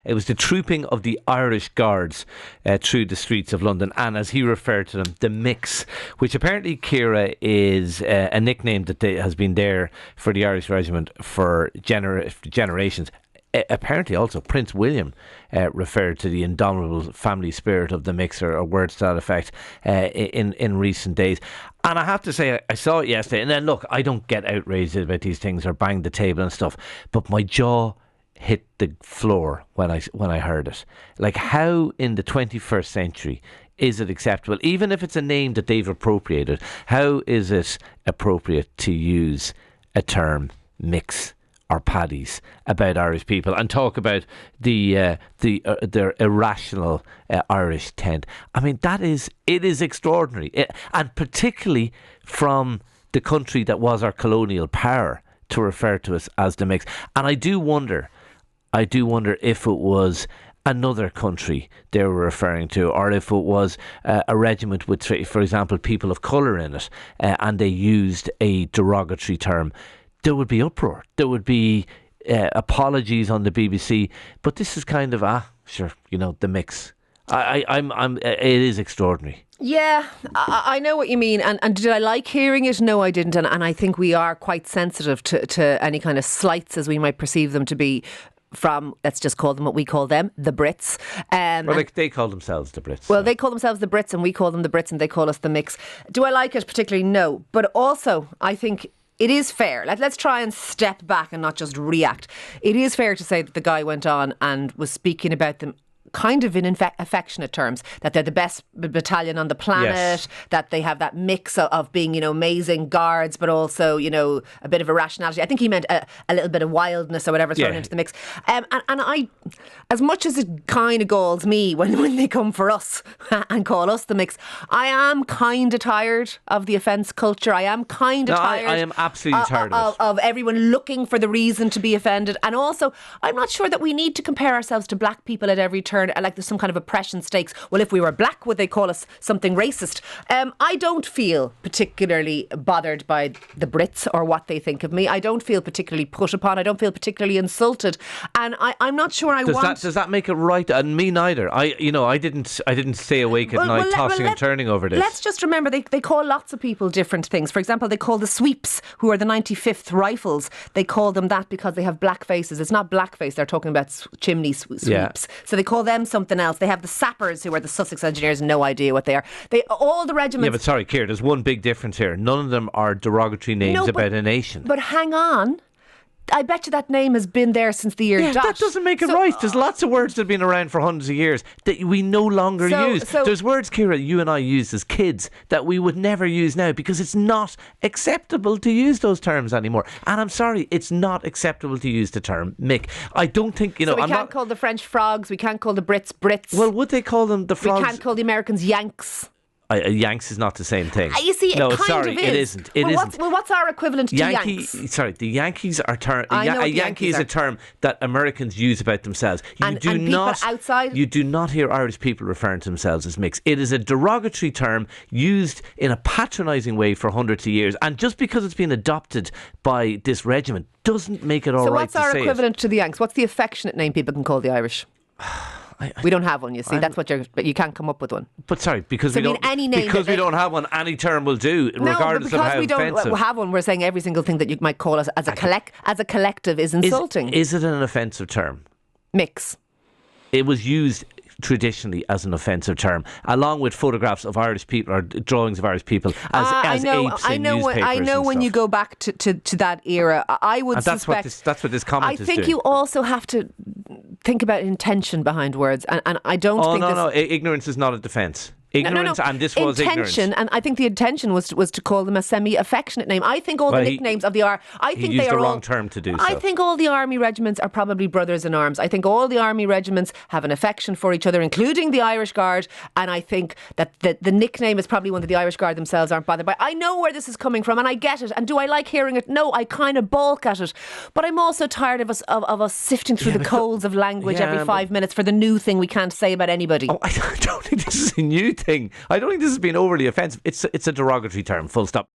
It was the trooping of the Irish Guards through the streets of London, and as he referred to them, the Micks, which apparently, Ciara, is a nickname that has been there for the Irish Regiment for generations. Apparently also Prince William referred to the indomitable family spirit of the Micks, or words to that effect, in recent days. And I have to say, I saw it yesterday, and then look, I don't get outraged about these things or bang the table and stuff, but my jaw hit the floor when I heard it. Like, how in the 21st century is it acceptable, even if it's a name that they've appropriated, how is it appropriate to use a term, mix or paddies, about Irish people and talk about their irrational Irish tent? I mean, it is extraordinary, and particularly from the country that was our colonial power to refer to us as the Micks. And I do wonder if it was another country they were referring to, or if it was a regiment with, for example, people of colour in it, and they used a derogatory term, there would be uproar. There would be apologies on the BBC. But this is kind of, sure, the Micks. It is extraordinary. Yeah, I know what you mean. And did I like hearing it? No, I didn't. And I think we are quite sensitive to any kind of slights, as we might perceive them to be, from, let's just call them what we call them, the Brits. Well, they call themselves the Brits. Well, they call themselves the Brits and we call them the Brits and they call us the Micks. Do I like it particularly? No. But also, I think it is fair. Let's try and step back and not just react. It is fair to say that the guy went on and was speaking about them kind of in affectionate terms, that they're the best battalion on the planet, yes, that they have that mix of being, amazing guards, but also, a bit of irrationality. I think he meant a little bit of wildness or whatever thrown into the mix. And I, as much as it kind of galls me when they come for us and call us the Micks, I am kind of tired of the offence culture. I am kind of tired. I am absolutely tired of everyone looking for the reason to be offended. And also, I'm not sure that we need to compare ourselves to black people at every turn, like there's some kind of oppression stakes. Well, if we were black, would they call us something racist? I don't feel particularly bothered by the Brits or what they think of me. I don't feel particularly put upon. I don't feel particularly insulted. And I'm not sure Does that make it right? And me neither. I didn't stay awake at night tossing and turning over this. Let's just remember they call lots of people different things. For example, they call the sweeps, who are the 95th Rifles, they call them that because they have black faces. It's not blackface. They're talking about chimney sweeps. Yeah. So they call them something else. They have the sappers, who are the Sussex engineers, no idea what they are. All the regiments. Yeah, but sorry, Ciara, there's one big difference here. None of them are derogatory names about a nation. But hang on. I bet you that name has been there since the year dot. That doesn't make it right. There's lots of words that have been around for hundreds of years that we no longer use. There's words, Ciara, you and I used as kids that we would never use now because it's not acceptable to use those terms anymore. And I'm sorry, it's not acceptable to use the term Mick. I don't think, So we can't call the French frogs, we can't call the Brits Brits. Well, would they call them the frogs? We can't call the Americans Yanks. Yanks is not the same thing. You see, it kind of is. It isn't. It isn't. What's our equivalent to Yanks? Sorry, the Yankees are a Yankee is a term that Americans use about themselves. And people outside? You do not hear Irish people referring to themselves as Micks. It is a derogatory term used in a patronising way for hundreds of years. And just because it's been adopted by this regiment doesn't make it all right to say it. So what's our equivalent to the Yanks? What's the affectionate name people can call the Irish? We don't have one, you see. But you can't come up with one. But sorry, because we don't have one, any term will do, regardless of how offensive. Because we don't have one, we're saying every single thing that you might call us as a collective is insulting. Is it an offensive term? Mix. It was used traditionally as an offensive term, along with photographs of Irish people or drawings of Irish people as apes in newspapers. I know when you go back to that era, I would suspect that's what this comment is doing. I think you also have to think about intention behind words, and I don't think no, ignorance is not a defence. Ignorance, and this was intention, and I think the intention was to call them a semi-affectionate name. I think all the nicknames of the army, he used the wrong term to do so. I think all the army regiments are probably brothers in arms. I think all the army regiments have an affection for each other, including the Irish Guard, and I think that the nickname is probably one that the Irish Guard themselves aren't bothered by. I know where this is coming from, and I get it. And do I like hearing it? No, I kind of balk at it. But I'm also tired of us sifting through the coals of language every 5 minutes for the new thing we can't say about anybody. I don't think this is a new thing. I don't think this has been overly offensive. It's a derogatory term, full stop.